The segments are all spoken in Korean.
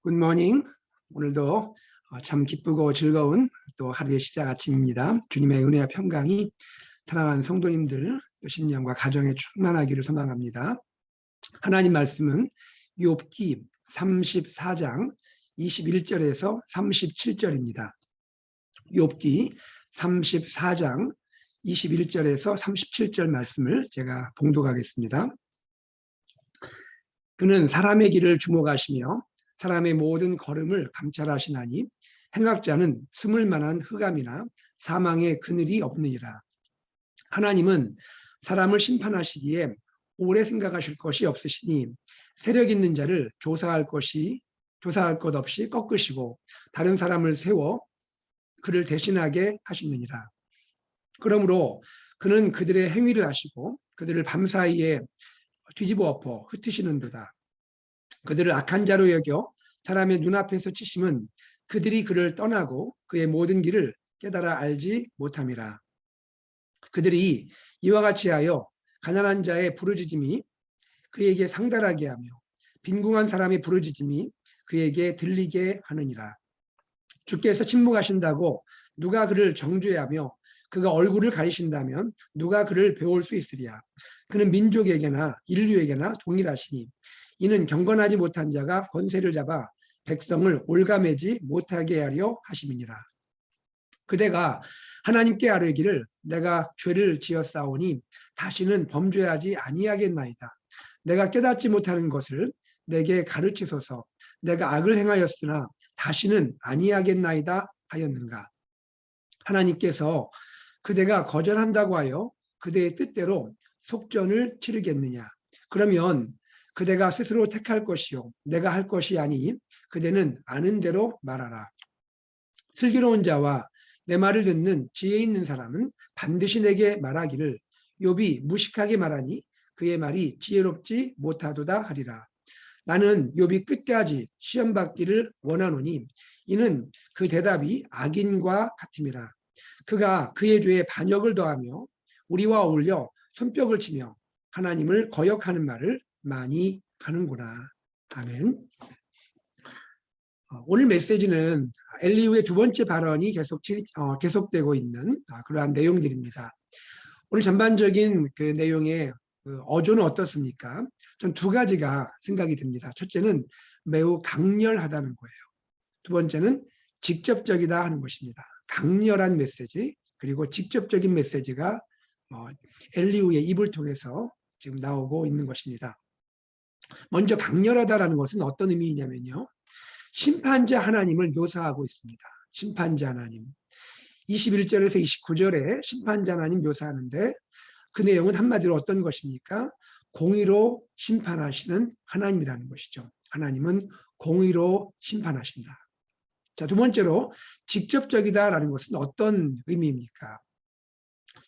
굿모닝. 오늘도 참 기쁘고 즐거운 또 하루의 시작 아침입니다. 주님의 은혜와 평강이 사랑하는 성도님들 또 심령과 가정에 충만하기를 소망합니다. 하나님 말씀은 욥기 34장 21절에서 37절입니다. 욥기 34장 21절에서 37절 말씀을 제가 봉독하겠습니다. 그는 사람의 길을 주목하시며 사람의 모든 걸음을 감찰하시나니 행악자는 숨을 만한 흑암이나 사망의 그늘이 없느니라. 하나님은 사람을 심판하시기에 오래 생각하실 것이 없으시니 세력 있는 자를 조사할 것 없이 꺾으시고 다른 사람을 세워 그를 대신하게 하시느니라. 그러므로 그는 그들의 행위를 아시고 그들을 밤사이에 뒤집어 엎어 흩으시는도다. 그들을 악한 자로 여겨 사람의 눈앞에서 치심은 그들이 그를 떠나고 그의 모든 길을 깨달아 알지 못함이라. 그들이 이와 같이 하여 가난한 자의 부르짖음이 그에게 상달하게 하며 빈궁한 사람의 부르짖음이 그에게 들리게 하느니라. 주께서 침묵하신다고 누가 그를 정죄하며 그가 얼굴을 가리신다면 누가 그를 배울 수 있으리야. 그는 민족에게나 인류에게나 동일하시니 이는 경건하지 못한 자가 권세를 잡아 백성을 올가매지 못하게 하려 하심이니라. 그대가 하나님께 아뢰기를 내가 죄를 지었사오니 다시는 범죄하지 아니하겠나이다. 내가 깨닫지 못하는 것을 내게 가르치소서. 내가 악을 행하였으나 다시는 아니하겠나이다 하였는가. 하나님께서 그대가 거절한다고 하여 그대의 뜻대로 속전을 치르겠느냐. 그러면 그대가 스스로 택할 것이요 내가 할 것이 아니 그대는 아는 대로 말하라. 슬기로운 자와 내 말을 듣는 지혜 있는 사람은 반드시 내게 말하기를 욥이 무식하게 말하니 그의 말이 지혜롭지 못하도다 하리라. 나는 욥이 끝까지 시험받기를 원하노니 이는 그 대답이 악인과 같음이라. 그가 그의 죄에 반역을 더하며 우리와 어울려 손뼉을 치며 하나님을 거역하는 말을 많이 하는구나. 아멘. 오늘 메시지는 엘리후의 두 번째 발언이 계속되고 있는 그러한 내용들입니다. 오늘 전반적인 그 내용의 어조는 어떻습니까? 전 두 가지가 생각이 듭니다. 첫째는 매우 강렬하다는 거예요. 두 번째는 직접적이다 하는 것입니다. 강렬한 메시지 그리고 직접적인 메시지가 엘리후의 입을 통해서 지금 나오고 있는 것입니다. 먼저 강렬하다라는 것은 어떤 의미이냐면요. 심판자 하나님을 묘사하고 있습니다. 심판자 하나님. 21절에서 29절에 심판자 하나님 묘사하는데 그 내용은 한마디로 어떤 것입니까? 공의로 심판하시는 하나님이라는 것이죠. 하나님은 공의로 심판하신다. 자, 두 번째로 직접적이다라는 것은 어떤 의미입니까?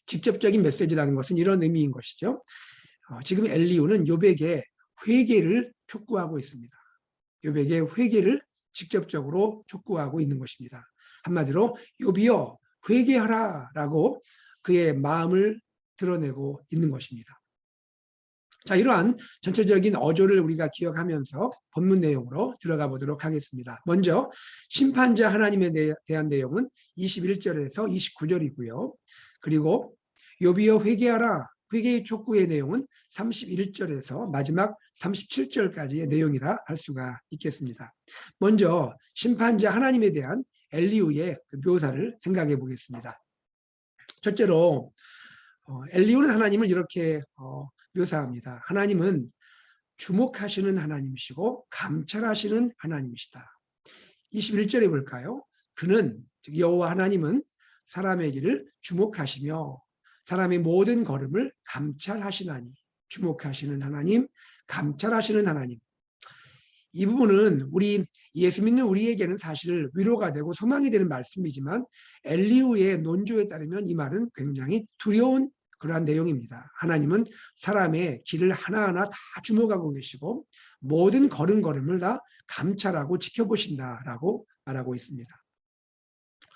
직접적인 메시지라는 것은 이런 의미인 것이죠. 지금 엘리후는 욥에게 회개를 촉구하고 있습니다. 욥에게 회개를 직접적으로 촉구하고 있는 것입니다. 한마디로 욥이여 회개하라라고 그의 마음을 드러내고 있는 것입니다. 자, 이러한 전체적인 어조를 우리가 기억하면서 본문 내용으로 들어가 보도록 하겠습니다. 먼저 심판자 하나님에 대한 내용은 21절에서 29절이고요. 그리고 욥이여 회개하라, 회개의 촉구의 내용은 31절에서 마지막 37절까지의 내용이라 할 수가 있겠습니다. 먼저 심판자 하나님에 대한 엘리후의 묘사를 생각해 보겠습니다. 첫째로 엘리후는 하나님을 이렇게 묘사합니다. 하나님은 주목하시는 하나님이시고 감찰하시는 하나님이시다. 21절에 볼까요? 그는 즉 여호와 하나님은 사람의 길을 주목하시며 사람의 모든 걸음을 감찰하시나니. 주목하시는 하나님, 감찰하시는 하나님. 이 부분은 우리 예수 믿는 우리에게는 사실 위로가 되고 소망이 되는 말씀이지만 엘리후의 논조에 따르면 이 말은 굉장히 두려운 그러한 내용입니다. 하나님은 사람의 길을 하나하나 다 주목하고 계시고 모든 걸음걸음을 다 감찰하고 지켜보신다라고 말하고 있습니다.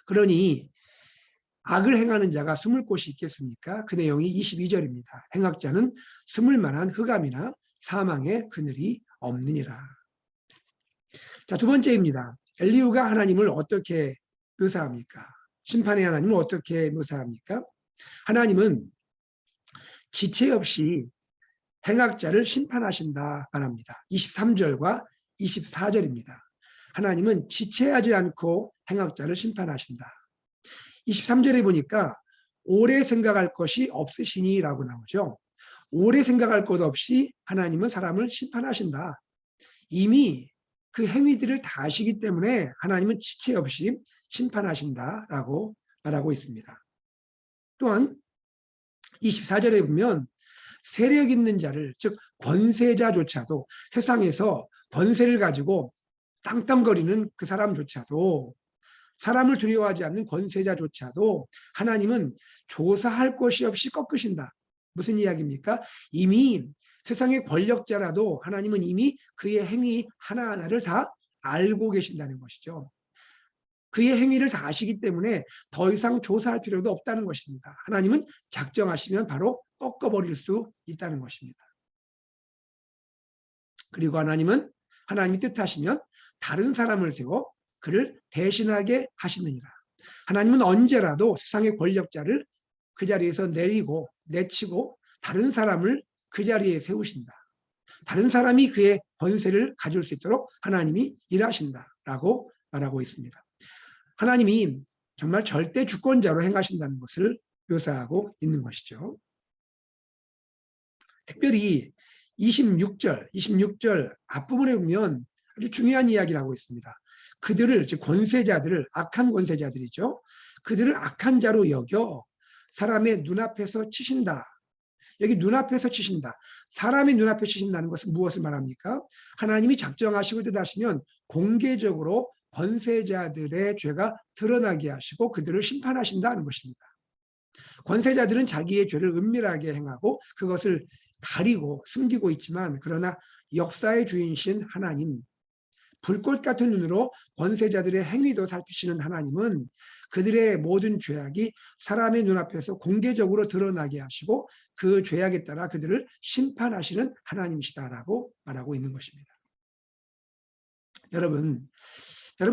그러니 악을 행하는 자가 숨을 곳이 있겠습니까? 그 내용이 22절입니다. 행악자는 숨을 만한 흑암이나 사망의 그늘이 없느니라. 자, 두 번째입니다. 엘리후가 하나님을 어떻게 묘사합니까? 심판의 하나님을 어떻게 묘사합니까? 하나님은 지체 없이 행악자를 심판하신다 말합니다. 23절과 24절입니다. 하나님은 지체하지 않고 행악자를 심판하신다. 23절에 보니까 오래 생각할 것이 없으시니라고 나오죠. 오래 생각할 것 없이 하나님은 사람을 심판하신다. 이미 그 행위들을 다 아시기 때문에 하나님은 지체 없이 심판하신다라고 말하고 있습니다. 또한 24절에 보면 세력 있는 자를, 즉 권세자조차도, 세상에서 권세를 가지고 땅땅거리는 그 사람조차도, 사람을 두려워하지 않는 권세자조차도 하나님은 조사할 것이 없이 꺾으신다. 무슨 이야기입니까? 이미 세상의 권력자라도 하나님은 이미 그의 행위 하나하나를 다 알고 계신다는 것이죠. 그의 행위를 다 아시기 때문에 더 이상 조사할 필요도 없다는 것입니다. 하나님은 작정하시면 바로 꺾어버릴 수 있다는 것입니다. 그리고 하나님은 하나님이 뜻하시면 다른 사람을 세워 그를 대신하게 하시느니라. 하나님은 언제라도 세상의 권력자를 그 자리에서 내치고 다른 사람을 그 자리에 세우신다. 다른 사람이 그의 권세를 가질 수 있도록 하나님이 일하신다라고 말하고 있습니다. 하나님이 정말 절대 주권자로 행하신다는 것을 묘사하고 있는 것이죠. 특별히 26절 앞부분에 보면 아주 중요한 이야기를 하고 있습니다. 그들을, 즉 권세자들을, 악한 권세자들이죠. 그들을 악한 자로 여겨 사람의 눈앞에서 치신다. 여기 눈앞에서 치신다. 사람의 눈앞에 치신다는 것은 무엇을 말합니까? 하나님이 작정하시고 뜻하시면 공개적으로 권세자들의 죄가 드러나게 하시고 그들을 심판하신다는 것입니다. 권세자들은 자기의 죄를 은밀하게 행하고 그것을 가리고 숨기고 있지만, 그러나 역사의 주인이신 하나님, 불꽃 같은 눈으로 권세자들의 행위도 살피시는 하나님은 그들의 모든 죄악이 사람의 눈앞에서 공개적으로 드러나게 하시고 그 죄악에 따라 그들을 심판하시는 하나님이시다라고 말하고 있는 것입니다. 여러분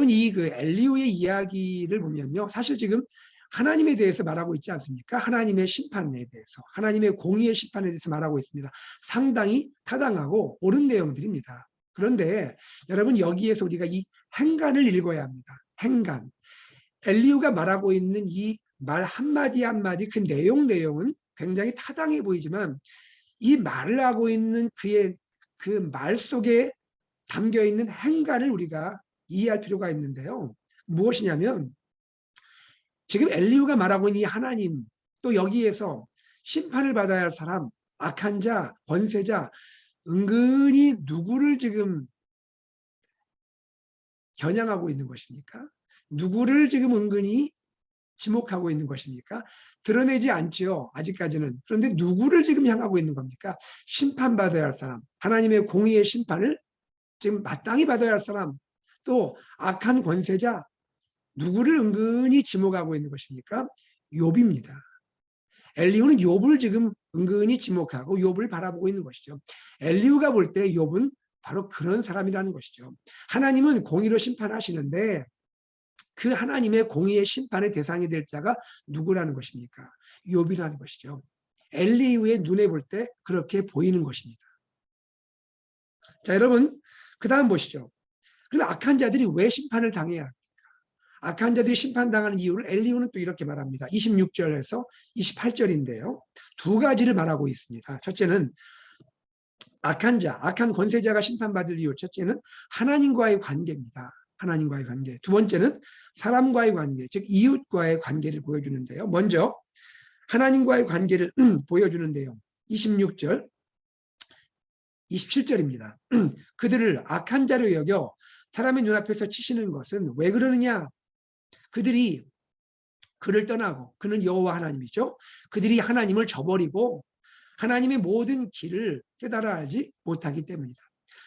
이 그 엘리후의 이야기를 보면요, 사실 지금 하나님에 대해서 말하고 있지 않습니까? 하나님의 심판에 대해서, 하나님의 공의의 심판에 대해서 말하고 있습니다. 상당히 타당하고 옳은 내용들입니다. 그런데 여러분, 여기에서 우리가 이 행간을 읽어야 합니다. 행간. 엘리후가 말하고 있는 이 말 한마디 한마디, 그 내용은 굉장히 타당해 보이지만 이 말을 하고 있는 그의 그 말 속에 담겨 있는 행간을 우리가 이해할 필요가 있는데요. 무엇이냐면 지금 엘리후가 말하고 있는 이 하나님, 또 여기에서 심판을 받아야 할 사람, 악한 자, 권세자, 은근히 누구를 지금 겨냥하고 있는 것입니까? 누구를 지금 은근히 지목하고 있는 것입니까? 드러내지 않지요, 아직까지는. 그런데 누구를 지금 향하고 있는 겁니까? 심판받아야 할 사람, 하나님의 공의의 심판을 지금 마땅히 받아야 할 사람, 또 악한 권세자, 누구를 은근히 지목하고 있는 것입니까? 욥입니다. 엘리후는 욥을 지금 은근히 지목하고 욥을 바라보고 있는 것이죠. 엘리후가 볼 때 욥은 바로 그런 사람이라는 것이죠. 하나님은 공의로 심판하시는데 그 하나님의 공의의 심판의 대상이 될 자가 누구라는 것입니까? 욥이라는 것이죠. 엘리후의 눈에 볼 때 그렇게 보이는 것입니다. 자, 여러분, 그 다음 보시죠. 그럼 악한 자들이 왜 심판을 당해야 합니까? 악한 자들이 심판당하는 이유를 엘리후는 또 이렇게 말합니다. 26절에서 28절인데요. 두 가지를 말하고 있습니다. 첫째는 악한 자, 악한 권세자가 심판받을 이유. 첫째는 하나님과의 관계입니다. 하나님과의 관계. 두 번째는 사람과의 관계, 즉 이웃과의 관계를 보여주는데요. 먼저 하나님과의 관계를 보여주는데요. 26절, 27절입니다. 그들을 악한 자로 여겨 사람의 눈앞에서 치시는 것은 왜 그러느냐? 그들이 그를 떠나고, 그는 여호와 하나님이죠. 그들이 하나님을 저버리고 하나님의 모든 길을 깨달아 알지 못하기 때문이다.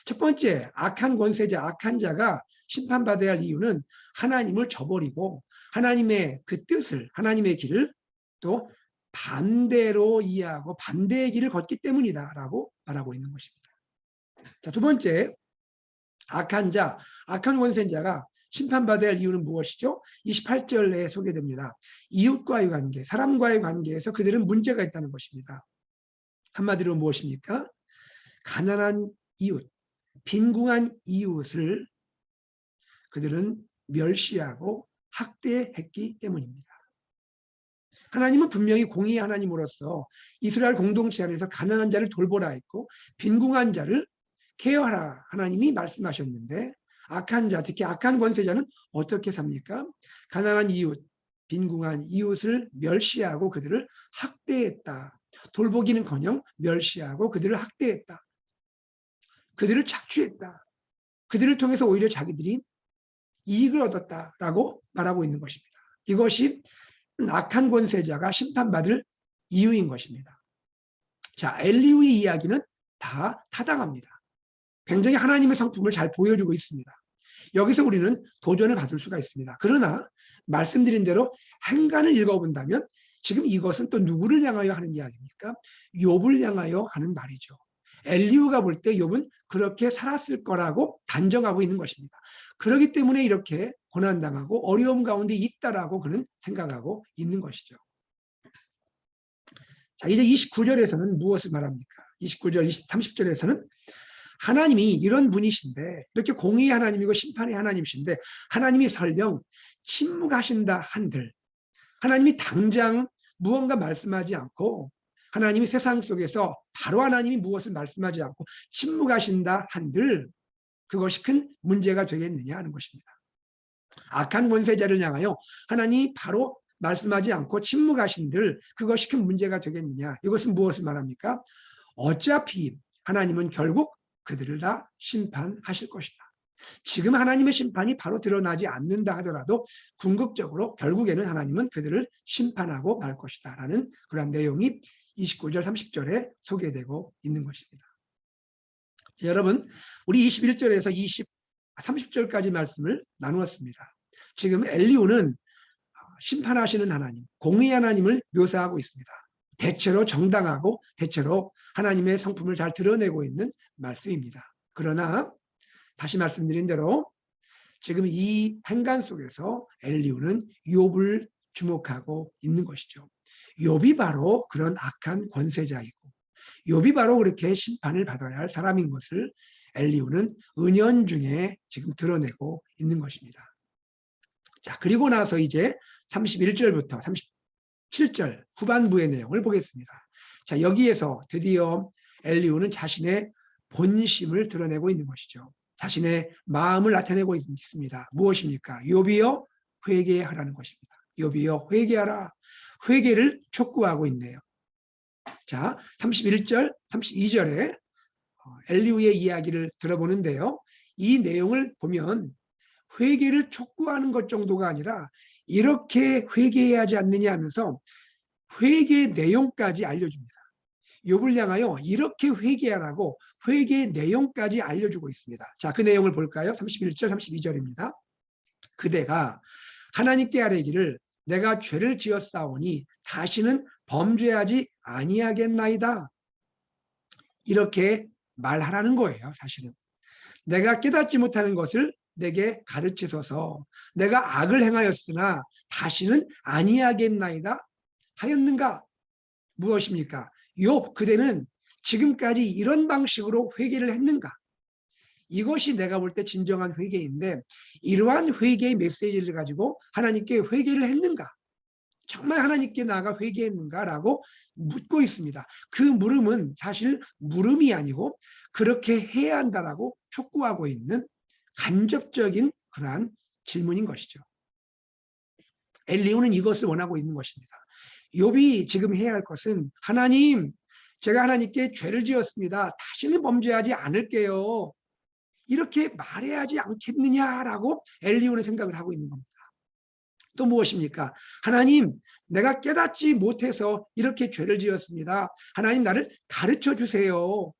첫 번째, 악한 권세자, 악한 자가 심판받아야 할 이유는 하나님을 저버리고 하나님의 그 뜻을, 하나님의 길을 또 반대로 이해하고 반대의 길을 걷기 때문이다라고 말하고 있는 것입니다. 자, 두 번째, 악한 자, 악한 권세자가 심판받아야 할 이유는 무엇이죠? 28절에 소개됩니다. 이웃과의 관계, 사람과의 관계에서 그들은 문제가 있다는 것입니다. 한마디로 무엇입니까? 가난한 이웃, 빈궁한 이웃을 그들은 멸시하고 학대했기 때문입니다. 하나님은 분명히 공의의 하나님으로서 이스라엘 공동체 안에서 가난한 자를 돌보라 했고 빈궁한 자를 케어하라 하나님이 말씀하셨는데 악한 자, 특히 악한 권세자는 어떻게 삽니까? 가난한 이웃, 빈궁한 이웃을 멸시하고 그들을 학대했다. 돌보기는커녕 멸시하고 그들을 학대했다. 그들을 착취했다. 그들을 통해서 오히려 자기들이 이익을 얻었다라고 말하고 있는 것입니다. 이것이 악한 권세자가 심판받을 이유인 것입니다. 자, 엘리후의 이야기는 다 타당합니다. 굉장히 하나님의 성품을 잘 보여주고 있습니다. 여기서 우리는 도전을 받을 수가 있습니다. 그러나 말씀드린 대로 행간을 읽어본다면 지금 이것은 또 누구를 향하여 하는 이야기입니까? 욥을 향하여 하는 말이죠. 엘리후가 볼 때 욥은 그렇게 살았을 거라고 단정하고 있는 것입니다. 그렇기 때문에 이렇게 고난당하고 어려움 가운데 있다라고 그는 생각하고 있는 것이죠. 자, 이제 29절에서는 무엇을 말합니까? 29절, 30절에서는 하나님이 이런 분이신데 이렇게 공의의 하나님이고 심판의 하나님이신데 하나님이 설령 침묵하신다 한들 하나님이 당장 무언가 말씀하지 않고 하나님이 세상 속에서 바로 하나님이 무엇을 말씀하지 않고 침묵하신다 한들 그것이 큰 문제가 되겠느냐 하는 것입니다. 악한 권세자를 향하여 하나님이 바로 말씀하지 않고 침묵하신들 그것이 큰 문제가 되겠느냐. 이것은 무엇을 말합니까? 어차피 하나님은 결국 그들을 다 심판하실 것이다. 지금 하나님의 심판이 바로 드러나지 않는다 하더라도 궁극적으로 결국에는 하나님은 그들을 심판하고 말 것이다 라는 그런 내용이 29절 30절에 소개되고 있는 것입니다. 자, 여러분 우리 21절에서 30절까지 말씀을 나누었습니다. 지금 엘리후는 심판하시는 하나님, 공의의 하나님을 묘사하고 있습니다. 대체로 정당하고 대체로 하나님의 성품을 잘 드러내고 있는 말씀입니다. 그러나 다시 말씀드린 대로 지금 이 행간 속에서 엘리후는 욥을 주목하고 있는 것이죠. 욥이 바로 그런 악한 권세자이고 욥이 바로 그렇게 심판을 받아야 할 사람인 것을 엘리후는 은연중에 지금 드러내고 있는 것입니다. 자, 그리고 나서 이제 31절부터 37절 후반부의 내용을 보겠습니다. 자, 여기에서 드디어 엘리후는 자신의 본심을 드러내고 있는 것이죠. 자신의 마음을 나타내고 있습니다. 무엇입니까? 욥이여 회개하라는 것입니다. 욥이여 회개하라. 회개를 촉구하고 있네요. 자, 31절, 32절에 엘리후의 이야기를 들어보는데요. 이 내용을 보면 회개를 촉구하는 것 정도가 아니라 이렇게 회개해야 하지 않느냐 하면서 회개의 내용까지 알려줍니다. 욥을 향하여 이렇게 회개하라고 회개의 내용까지 알려주고 있습니다. 자, 그 내용을 볼까요? 31절, 32절입니다. 그대가 하나님께 아뢰기를 내가 죄를 지었사오니 다시는 범죄하지 아니하겠나이다. 이렇게 말하라는 거예요. 사실은. 내가 깨닫지 못하는 것을 내게 가르치소서. 내가 악을 행하였으나 다시는 아니하겠나이다 하였는가? 무엇입니까? 욥 그대는 지금까지 이런 방식으로 회개를 했는가? 이것이 내가 볼 때 진정한 회개인데 이러한 회개의 메시지를 가지고 하나님께 회개를 했는가? 정말 하나님께 나아가 회개했는가라고 묻고 있습니다. 그 물음은 사실 물음이 아니고 그렇게 해야 한다라고 촉구하고 있는 간접적인 그러한 질문인 것이죠. 엘리후는 이것을 원하고 있는 것입니다. 욥이 지금 해야 할 것은 하나님, 제가 하나님께 죄를 지었습니다. 다시는 범죄하지 않을게요. 이렇게 말해야 하지 않겠느냐라고 엘리후는 생각을 하고 있는 겁니다. 또 무엇입니까? 하나님, 내가 깨닫지 못해서 이렇게 죄를 지었습니다. 하나님 나를 가르쳐 주세요.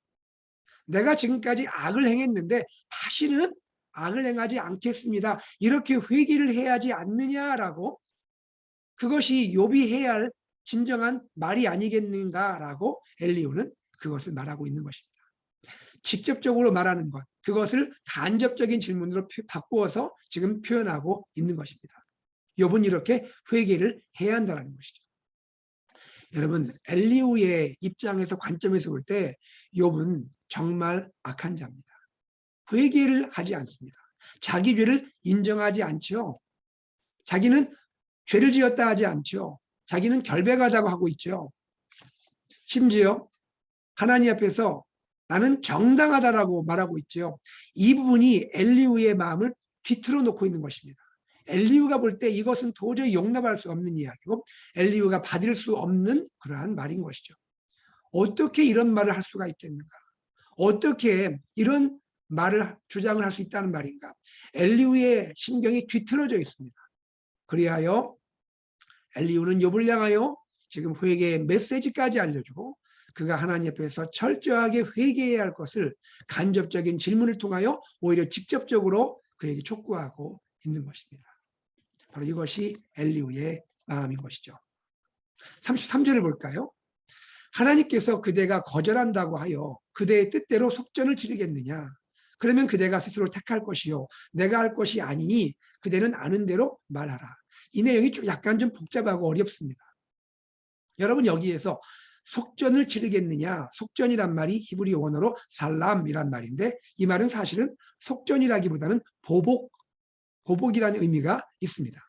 내가 지금까지 악을 행했는데 다시는 악을 행하지 않겠습니다. 이렇게 회개를 해야 하지 않느냐라고 그것이 욥이 해야 할 진정한 말이 아니겠는가라고 엘리후는 그것을 말하고 있는 것입니다. 직접적으로 말하는 것, 그것을 간접적인 질문으로 바꾸어서 지금 표현하고 있는 것입니다. 욥은 이렇게 회개를 해야 한다는 것이죠. 여러분, 엘리후의 입장에서 관점에서 볼 때 욥은 정말 악한 자입니다. 회개를 하지 않습니다. 자기 죄를 인정하지 않죠. 자기는 죄를 지었다 하지 않죠. 자기는 결백하다고 하고 있죠. 심지어 하나님 앞에서 나는 정당하다라고 말하고 있죠. 이 부분이 엘리후의 마음을 뒤틀어 놓고 있는 것입니다. 엘리후가 볼 때 이것은 도저히 용납할 수 없는 이야기고 엘리후가 받을 수 없는 그러한 말인 것이죠. 어떻게 이런 말을 할 수가 있겠는가? 어떻게 이런 말을 주장을 할 수 있다는 말인가? 엘리후의 심경이 뒤틀어져 있습니다. 그리하여 엘리후는 욥을 향하여 지금 회개의 메시지까지 알려주고 그가 하나님 앞에서 철저하게 회개해야 할 것을 간접적인 질문을 통하여 오히려 직접적으로 그에게 촉구하고 있는 것입니다. 바로 이것이 엘리후의 마음인 것이죠. 33절을 볼까요? 하나님께서 그대가 거절한다고 하여 그대의 뜻대로 속전을 치르겠느냐? 그러면 그대가 스스로 택할 것이요 내가 할 것이 아니니 그대는 아는 대로 말하라. 이 내용이 좀 약간 좀 복잡하고 어렵습니다. 여러분, 여기에서 속전을 치르겠느냐? 속전이란 말이 히브리 원어로 살람이란 말인데 이 말은 사실은 속전이라기보다는 보복이라는 의미가 있습니다.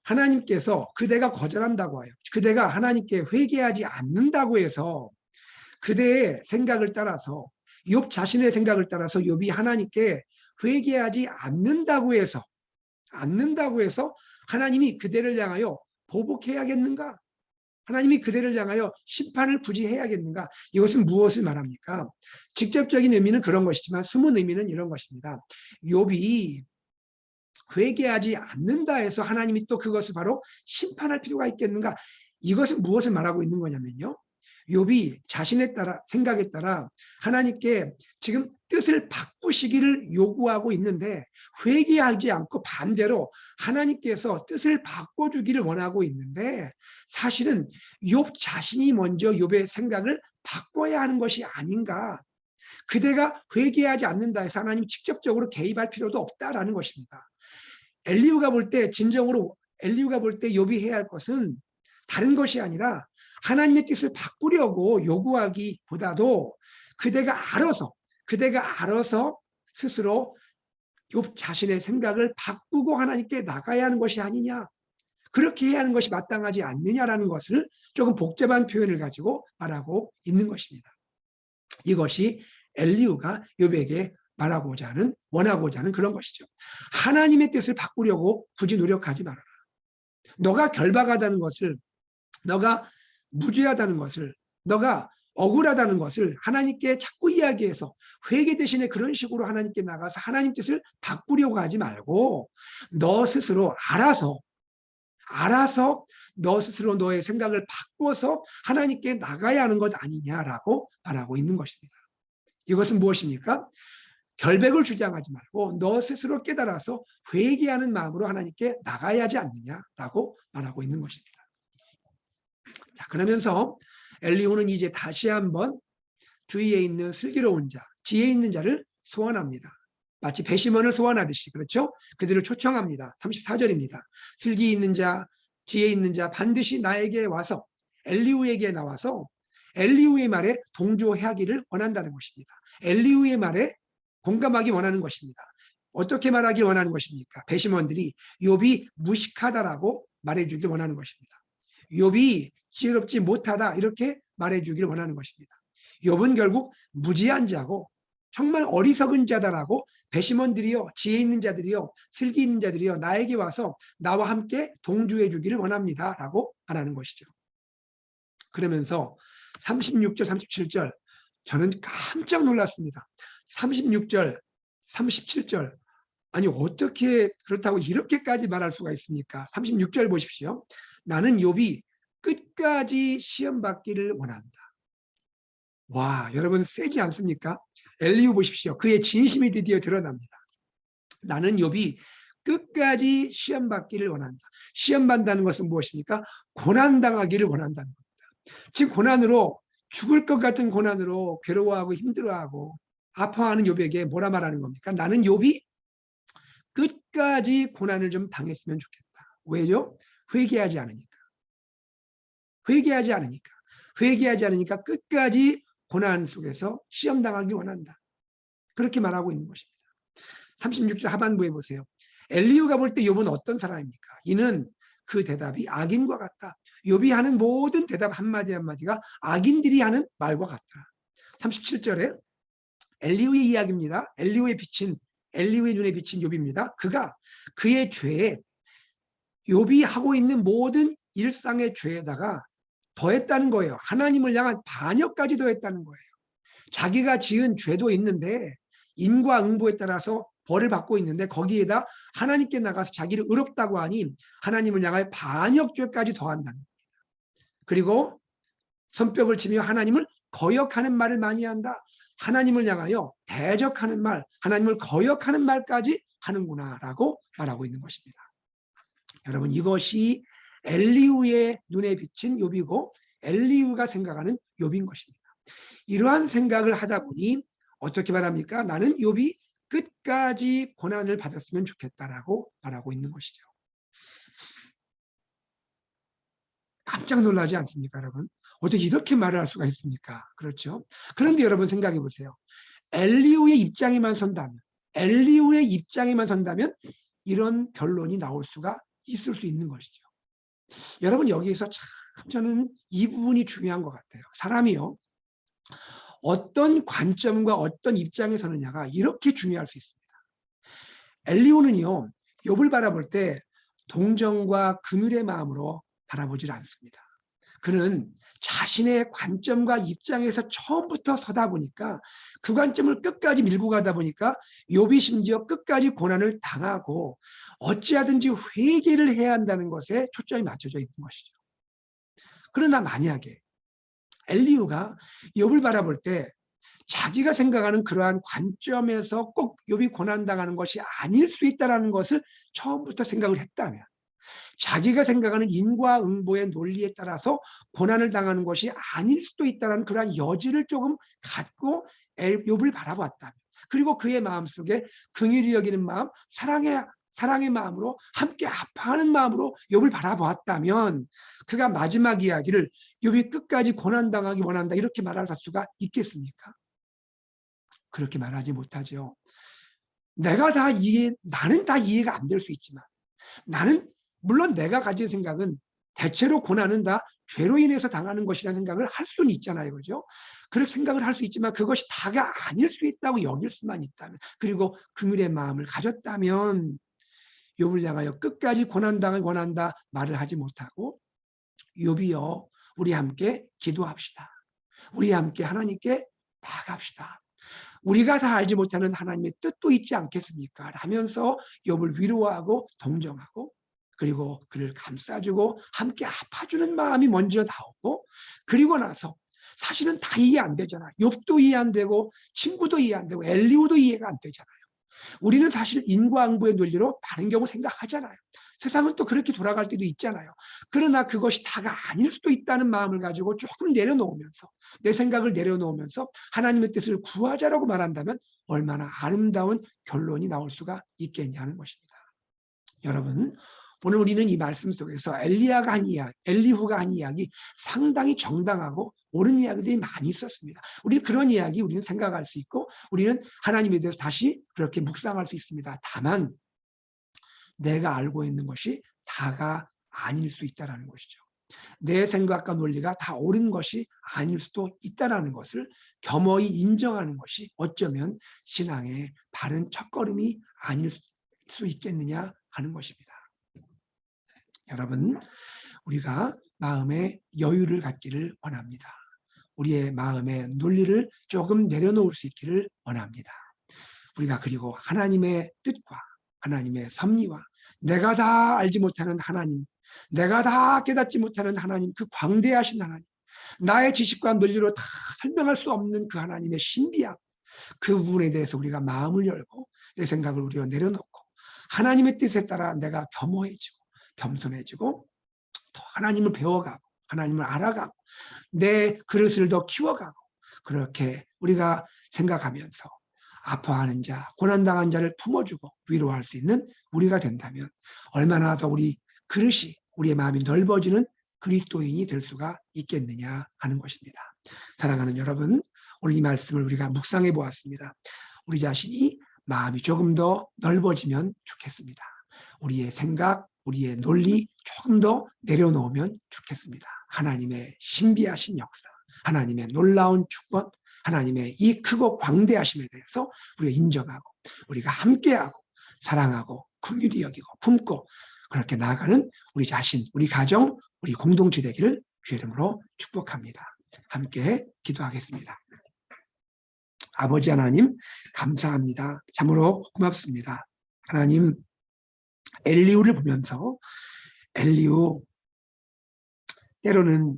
하나님께서 그대가 거절한다고 하여 그대가 하나님께 회개하지 않는다고 해서 그대의 생각을 따라서 욥 자신의 생각을 따라서 욥이 하나님께 회개하지 않는다고 해서 하나님이 그대를 향하여 보복해야겠는가? 하나님이 그대를 향하여 심판을 굳이 해야겠는가? 이것은 무엇을 말합니까? 직접적인 의미는 그런 것이지만 숨은 의미는 이런 것입니다. 욥이 회개하지 않는다 해서 하나님이 또 그것을 바로 심판할 필요가 있겠는가? 이것은 무엇을 말하고 있는 거냐면요. 욥이 자신에 따라 생각에 따라 하나님께 지금 뜻을 바꾸시기를 요구하고 있는데 회개하지 않고 반대로 하나님께서 뜻을 바꿔주기를 원하고 있는데 사실은 욥 자신이 먼저 욥의 생각을 바꿔야 하는 것이 아닌가. 그대가 회개하지 않는다 해서 하나님이 직접적으로 개입할 필요도 없다라는 것입니다. 엘리후가 볼 때 진정으로 엘리후가 볼 때 욥이 해야 할 것은 다른 것이 아니라 하나님의 뜻을 바꾸려고 요구하기보다도 그대가 알아서 스스로 욥 자신의 생각을 바꾸고 하나님께 나가야 하는 것이 아니냐. 그렇게 해야 하는 것이 마땅하지 않느냐라는 것을 조금 복잡한 표현을 가지고 말하고 있는 것입니다. 이것이 엘리후가 욥에게 원하고자 하는 그런 것이죠. 하나님의 뜻을 바꾸려고 굳이 노력하지 말아라. 너가 결박하다는 것을, 너가 무죄하다는 것을, 너가 억울하다는 것을 하나님께 자꾸 이야기해서 회개 대신에 그런 식으로 하나님께 나가서 하나님 뜻을 바꾸려고 하지 말고 너 스스로 알아서 너 스스로 너의 생각을 바꿔서 하나님께 나가야 하는 것 아니냐라고 말하고 있는 것입니다. 이것은 무엇입니까? 결백을 주장하지 말고 너 스스로 깨달아서 회개하는 마음으로 하나님께 나가야 하지 않느냐라고 말하고 있는 것입니다. 자, 그러면서 엘리후는 이제 다시 한번 주위에 있는 슬기로운 자, 지혜 있는 자를 소환합니다. 마치 배심원을 소환하듯이, 그렇죠? 그들을 초청합니다. 34절입니다. 슬기 있는 자, 지혜 있는 자 반드시 나에게 와서 엘리후에게 나와서 엘리후의 말에 동조하기를 원한다는 것입니다. 엘리후의 말에 공감하기 원하는 것입니다. 어떻게 말하기 원하는 것입니까? 배심원들이 욥이 무식하다라고 말해주길 원하는 것입니다. 욥이 지혜롭지 못하다 이렇게 말해주길 원하는 것입니다. 욥은 결국 무지한 자고 정말 어리석은 자다라고 배심원들이요, 지혜 있는 자들이요, 슬기 있는 자들이요 나에게 와서 나와 함께 동조해 주기를 원합니다 라고 말하는 것이죠. 그러면서 36절 37절 저는 깜짝 놀랐습니다. 36절 37절 아니 어떻게 그렇다고 이렇게까지 말할 수가 있습니까? 36절 보십시오. 나는 욥이 끝까지 시험받기를 원한다. 와, 여러분 세지 않습니까? 엘리후 보십시오. 그의 진심이 드디어 드러납니다. 나는 욥이 끝까지 시험받기를 원한다. 시험받는다는 것은 무엇입니까? 고난당하기를 원한다는 겁니다. 지금 고난으로 죽을 것 같은 고난으로 괴로워하고 힘들어하고 아파하는 욥에게 뭐라 말하는 겁니까? 나는 욥이 끝까지 고난을 좀 당했으면 좋겠다. 왜죠? 회개하지 않으니까. 회개하지 않으니까. 회개하지 않으니까 끝까지 고난 속에서 시험당하기 원한다. 그렇게 말하고 있는 것입니다. 36절 하반부에 보세요. 엘리후가 볼 때 욥은 어떤 사람입니까? 이는 그 대답이 악인과 같다. 욥이 하는 모든 대답 한마디 한마디가 악인들이 하는 말과 같다. 37절에 엘리후의 이야기입니다. 엘리후의 눈에 비친 욥입니다. 그가 그의 죄에 욥이 하고 있는 모든 일상의 죄에다가 더했다는 거예요. 하나님을 향한 반역까지 더했다는 거예요. 자기가 지은 죄도 있는데 인과응보에 따라서 벌을 받고 있는데 거기에다 하나님께 나가서 자기를 의롭다고 하니 하나님을 향하여 반역죄까지 더한다는 거예요. 그리고 손뼉을 치며 하나님을 거역하는 말을 많이 한다. 하나님을 향하여 대적하는 말, 하나님을 거역하는 말까지 하는구나라고 말하고 있는 것입니다. 여러분, 이것이 엘리후의 눈에 비친 욥이고 엘리후가 생각하는 욥인 것입니다. 이러한 생각을 하다 보니 어떻게 말합니까? 나는 욥이 끝까지 고난을 받았으면 좋겠다라고 말하고 있는 것이죠. 깜짝 놀라지 않습니까, 여러분? 어떻게 이렇게 말을 할 수가 있습니까? 그렇죠? 그런데 여러분 생각해 보세요. 엘리후의 입장에만 선다면 이런 결론이 나올 수가 있을 수 있는 것이죠. 여러분, 여기서 참 저는 이 부분이 중요한 것 같아요. 사람이요, 어떤 관점과 어떤 입장에 서느냐가 이렇게 중요할 수 있습니다. 엘리후는요, 욥을 바라볼 때 동정과 긍휼의 마음으로 바라보질 않습니다. 그는 자신의 관점과 입장에서 처음부터 서다 보니까 그 관점을 끝까지 밀고 가다 보니까 욥이 심지어 끝까지 고난을 당하고 어찌하든지 회개를 해야 한다는 것에 초점이 맞춰져 있는 것이죠. 그러나 만약에 엘리후가 욥을 바라볼 때 자기가 생각하는 그러한 관점에서 꼭 욥이 고난당하는 것이 아닐 수 있다는 것을 처음부터 생각을 했다면, 자기가 생각하는 인과응보의 논리에 따라서 고난을 당하는 것이 아닐 수도 있다는 그러한 여지를 조금 갖고 욥을 바라봤다면, 그리고 그의 마음속에 긍휼히 여기는 마음, 사랑의 마음으로 함께 아파하는 마음으로 욥을 바라보았다면 그가 마지막 이야기를 욥이 끝까지 고난당하기 원한다 이렇게 말할 수가 있겠습니까? 그렇게 말하지 못하죠. 나는 다 이해가 안 될 수 있지만, 물론 내가 가진 생각은 대체로 고난은 다 죄로 인해서 당하는 것이라는 생각을 할 수는 있잖아요. 그죠? 그렇게 생각을 할 수 있지만 그것이 다가 아닐 수 있다고 여길 수만 있다면, 그리고 긍휼의 마음을 가졌다면 욥을 향하여 끝까지 고난당을 원한다 말을 하지 못하고, 욥이여, 우리 함께 기도합시다. 우리 함께 하나님께 나아갑시다. 우리가 다 알지 못하는 하나님의 뜻도 있지 않겠습니까? 하면서 욥을 위로하고 동정하고 그리고 그를 감싸주고 함께 아파주는 마음이 먼저 나오고, 그리고 나서 사실은 다 이해 안 되잖아. 욥도 이해 안 되고 친구도 이해 안 되고 엘리후도 이해가 안 되잖아요. 우리는 사실 인과응보의 논리로 많은 경우 생각하잖아요. 세상은 또 그렇게 돌아갈 때도 있잖아요. 그러나 그것이 다가 아닐 수도 있다는 마음을 가지고 조금 내려놓으면서, 내 생각을 내려놓으면서 하나님의 뜻을 구하자라고 말한다면 얼마나 아름다운 결론이 나올 수가 있겠냐는 것입니다. 여러분, 오늘 우리는 이 말씀 속에서 엘리후가 한 이야기 상당히 정당하고 옳은 이야기들이 많이 있었습니다. 우리는 그런 이야기 우리는 생각할 수 있고 우리는 하나님에 대해서 다시 그렇게 묵상할 수 있습니다. 다만 내가 알고 있는 것이 다가 아닐 수 있다는 것이죠. 내 생각과 논리가 다 옳은 것이 아닐 수도 있다는 것을 겸허히 인정하는 것이 어쩌면 신앙의 바른 첫걸음이 아닐 수 있겠느냐 하는 것입니다. 여러분, 우리가 마음의 여유를 갖기를 원합니다. 우리의 마음의 논리를 조금 내려놓을 수 있기를 원합니다. 우리가 그리고 하나님의 뜻과 하나님의 섭리와 내가 다 알지 못하는 하나님, 내가 다 깨닫지 못하는 하나님, 그 광대하신 하나님, 나의 지식과 논리로 다 설명할 수 없는 그 하나님의 신비함, 그 부분에 대해서 우리가 마음을 열고 내 생각을 우리가 내려놓고 하나님의 뜻에 따라 내가 겸허해지고 겸손해지고 더 하나님을 배워가고 하나님을 알아가고 내 그릇을 더 키워가고, 그렇게 우리가 생각하면서 아파하는 자, 고난당한 자를 품어주고 위로할 수 있는 우리가 된다면 얼마나 더 우리 그릇이, 우리의 마음이 넓어지는 그리스도인이 될 수가 있겠느냐 하는 것입니다. 사랑하는 여러분, 오늘 이 말씀을 우리가 묵상해 보았습니다. 우리 자신이 마음이 조금 더 넓어지면 좋겠습니다. 우리의 생각, 우리의 논리 조금 더 내려놓으면 좋겠습니다. 하나님의 신비하신 역사, 하나님의 놀라운 축복, 하나님의 이 크고 광대하심에 대해서 우리가 인정하고 우리가 함께하고 사랑하고 긍휼히 여기고 품고 그렇게 나아가는 우리 자신, 우리 가정, 우리 공동체 되기를 주의 이름으로 축복합니다. 함께 기도하겠습니다. 아버지 하나님 감사합니다. 참으로 고맙습니다. 하나님, 엘리후를 보면서 엘리후, 때로는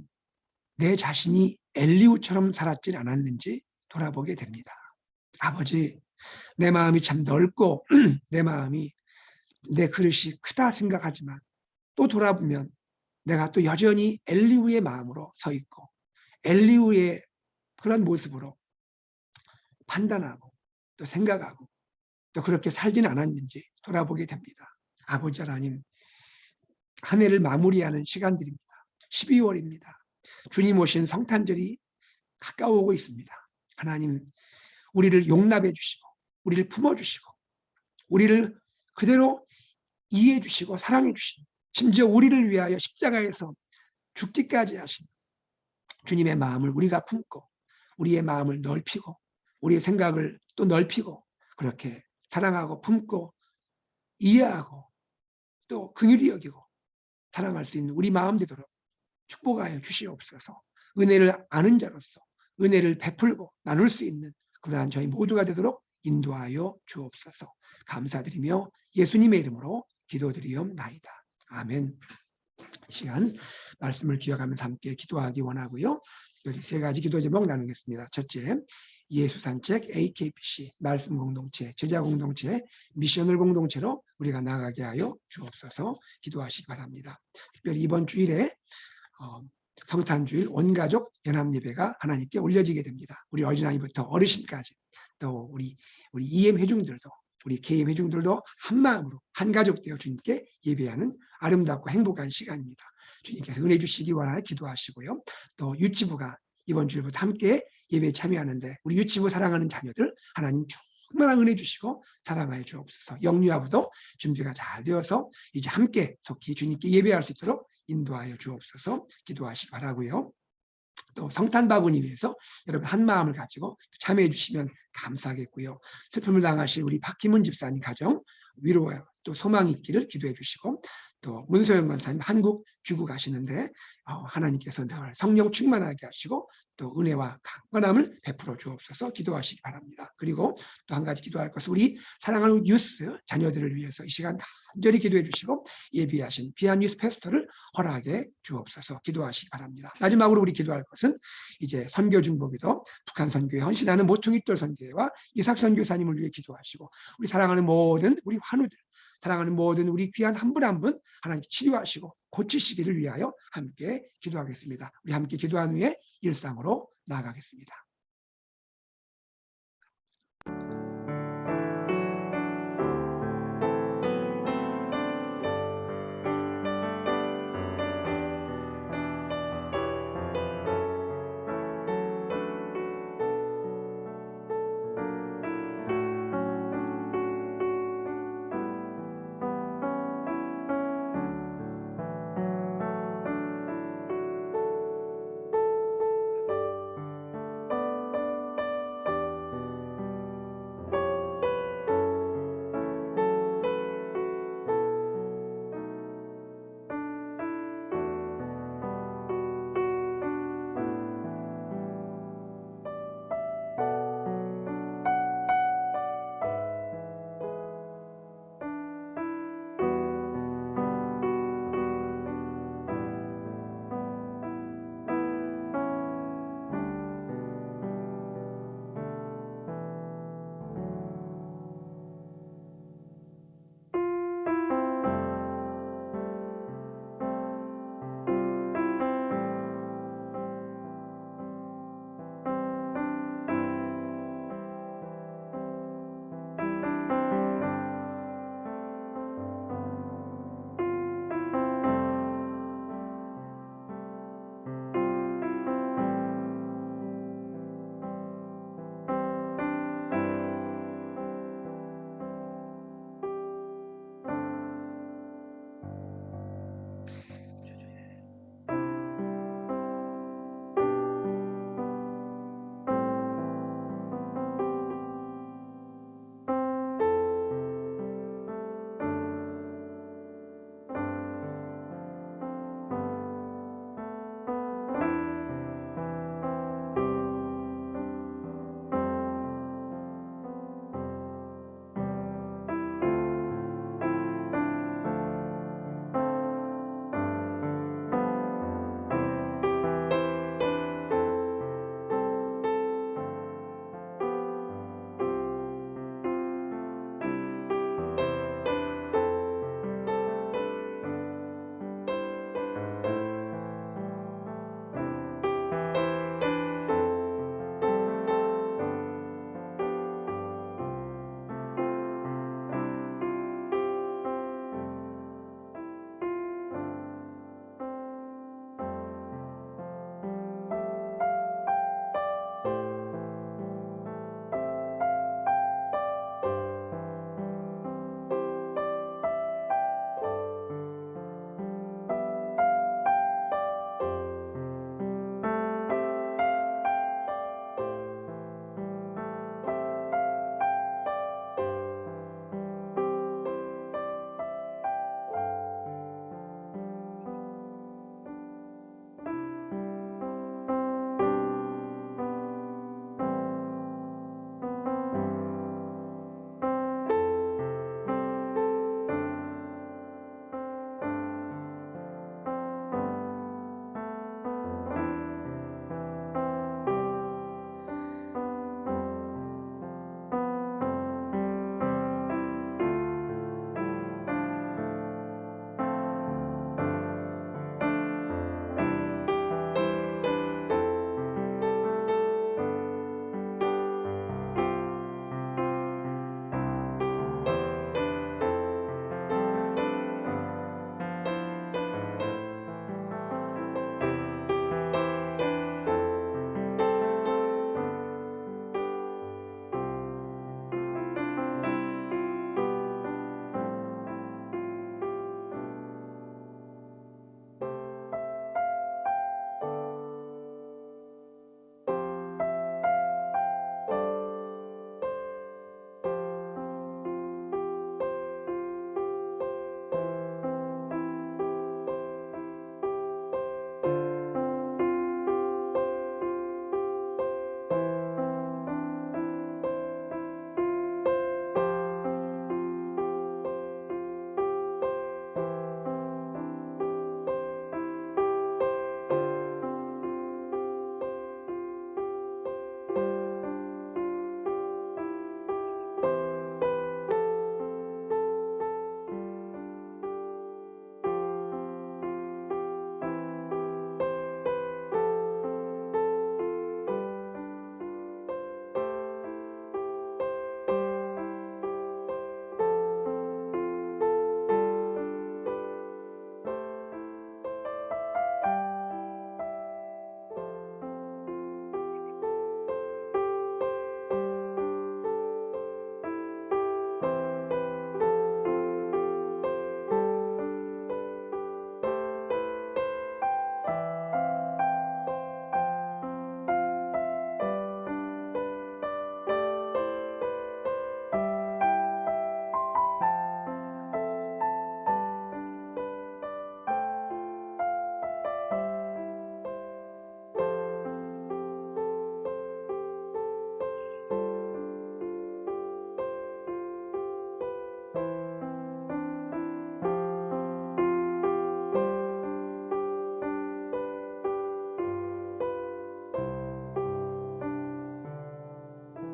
내 자신이 엘리후처럼 살았지 않았는지 돌아보게 됩니다. 아버지, 내 마음이 참 넓고 내 마음이, 내 그릇이 크다 생각하지만 또 돌아보면 내가 또 여전히 엘리후의 마음으로 서 있고 엘리후의 그런 모습으로 판단하고 또 생각하고 또 그렇게 살지는 않았는지 돌아보게 됩니다. 아버지 하나님, 한 해를 마무리하는 시간들입니다. 12월입니다. 주님 오신 성탄절이 가까워오고 있습니다. 하나님, 우리를 용납해 주시고 우리를 품어주시고 우리를 그대로 이해해 주시고 사랑해 주시고 심지어 우리를 위하여 십자가에서 죽기까지 하신 주님의 마음을 우리가 품고 우리의 마음을 넓히고 우리의 생각을 또 넓히고 그렇게 사랑하고 품고 이해하고 또 긍휼히 여기고 사랑할 수 있는 우리 마음 되도록 축복하여 주시옵소서. 은혜를 아는 자로서 은혜를 베풀고 나눌 수 있는 그러한 저희 모두가 되도록 인도하여 주옵소서. 감사드리며 예수님의 이름으로 기도드리옵나이다. 아멘. 시간 말씀을 기억하면서 함께 기도하기 원하고요. 여기 세 가지 기도 제목 나누겠습니다. 첫째, 예수산책 AKPC 말씀 공동체, 제자 공동체, 미션을 공동체로 우리가 나가게 하여 주옵소서. 기도하시기 바랍니다. 특별히 이번 주일에 성탄주일 온가족 연합예배가 하나님께 올려지게 됩니다. 우리 어린아이부터 어르신까지 또 우리 EM 회중들도 우리 KM 회중들도 한 마음으로 한 가족 되어 주님께 예배하는 아름답고 행복한 시간입니다. 주님께서 은혜 주시기 원하여 기도하시고요. 또 유치부가 이번 주일부터 함께 예배에 참여하는데 우리 유치부 사랑하는 자녀들 하나님 충만한 은혜 주시고 사랑하여 주옵소서. 영유아부도 준비가 잘 되어서 이제 함께 속히 주님께 예배할 수 있도록 인도하여 주옵소서. 기도하시기 바라고요. 또 성탄 바구니 위해서 여러분 한 마음을 가지고 참여해 주시면 감사하겠고요. 슬픔을 당하실 우리 박희문 집사님 가정 위로와 또 소망이 있기를 기도해 주시고 또 문소영 권사님 한국 귀국하시는데 하나님께서 늘 성령 충만하게 하시고 또 은혜와 강건함을 베풀어 주옵소서. 기도하시기 바랍니다. 그리고 또 한 가지 기도할 것은 우리 사랑하는 유스 자녀들을 위해서 이 시간 간절히 기도해 주시고 예비하신 귀한 유스 페스토를 허락해 주옵소서. 기도하시기 바랍니다. 마지막으로 우리 기도할 것은 이제 선교 중보기도 북한 선교에 헌신하는 모퉁이돌 선교회와 이삭 선교사님을 위해 기도하시고 우리 사랑하는 모든 우리 환우들, 사랑하는 모든 우리 귀한 한 분 한 분 하나님께 치료하시고 고치시기를 위하여 함께 기도하겠습니다. 우리 함께 기도한 후에 일상으로 나아가겠습니다.